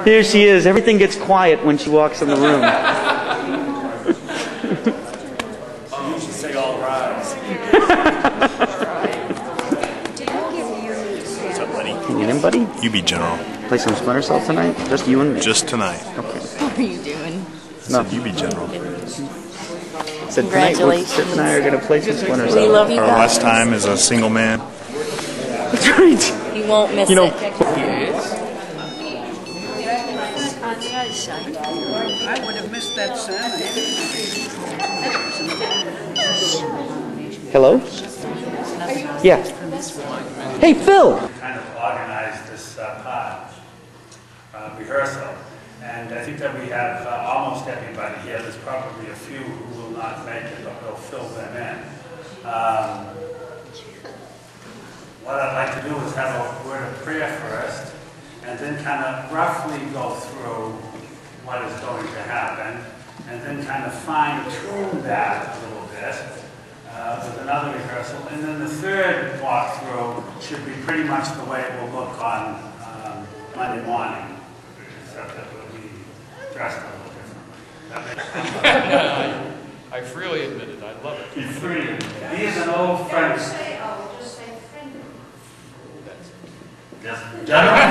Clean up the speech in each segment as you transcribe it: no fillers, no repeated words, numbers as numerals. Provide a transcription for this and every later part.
Here she is. Everything gets quiet when she walks in the room. You should say all rise. What's up, buddy? Can you get in, buddy? You be general. Play some Splinter Cell tonight? Just you and me? Just tonight. Okay. What are you doing? Nothing. You be general. Said tonight, Sid and I are going to play some Splinter Cell. We love you Our guys. last time as a single man. That's right. You won't miss You know, it. I would have missed that sound. hello? Yeah. Hey, Phil! Kind of organized this rehearsal, and I think that we have almost everybody here. There's probably a few who will not make it, but we'll fill them in. What I'd like to do is have a word of prayer first, and then kind of roughly go through what is going to happen, and then kind of fine-tune that a little bit with another rehearsal. And then the third walkthrough should be pretty much the way it will look on Monday morning, except that we'll be dressed a little differently. I freely admit it. I love it. He is an old friend. Yes, gentlemen.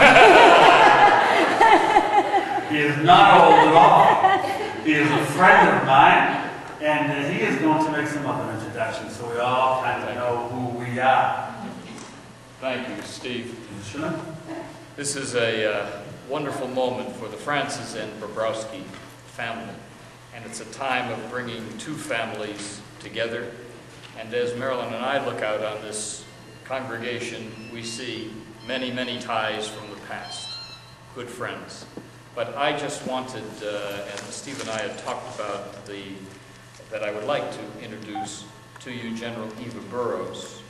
He is not old at all. He is a friend of mine, and he is going to make some other introductions so we all kind of know who we are. Thank you, Steve. Sure. This is a wonderful moment for the Francis and Bobrowski family, and it's a time of bringing two families together. And as Marilyn and I look out on this congregation, we see many, many ties from the past, good friends. But I just wanted, and Steve and I had talked about that I would like to introduce to you General Eva Burrows,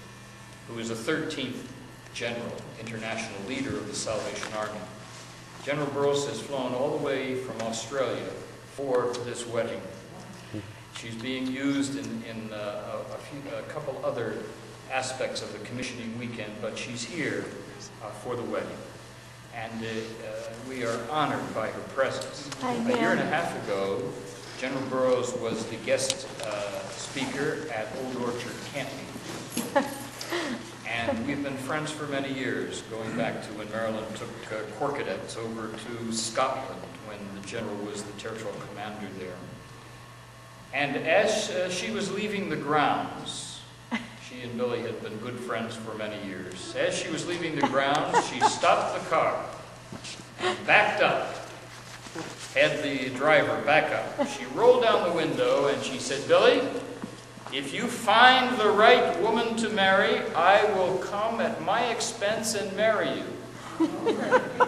who is a 13th General, International Leader of the Salvation Army. General Burrows has flown all the way from Australia for this wedding. She's being used in a couple other aspects of the commissioning weekend, but she's here for the wedding. And we are honored by her presence. A year and a half ago, General Burrows was the guest speaker at Old Orchard Camping. And we've been friends for many years, going back to when Marilyn took Corcadettes over to Scotland when the General was the territorial commander there. And as she was leaving the grounds, she and Billy had been good friends for many years. As she was leaving the grounds, she stopped the car and backed up, had the driver back up. She rolled down the window and she said, "Billy, if you find the right woman to marry, I will come at my expense and marry you."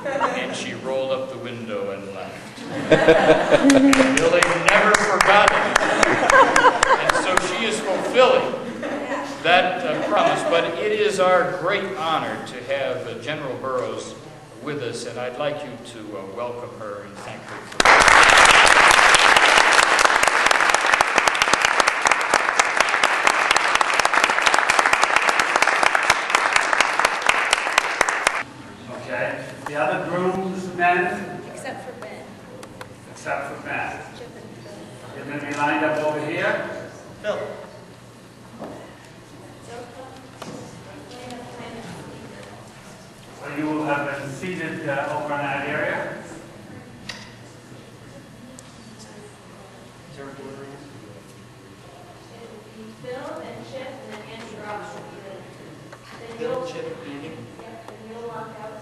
And she rolled up the window and left. And Billy never forgot it. And so she is fulfilling that promise. But it is our great honor to have General Burrows with us, and I'd like you to welcome her and thank her for that. Okay. The other groomsmen? Except for Ben. Except for Ben. You're going to be lined up over here. Phil. So you will have been seated over in that area. Phil and Chip and then Andrew Ross will be there. Then Phil, you'll, Chip, Andy. yeah, then you'll walk out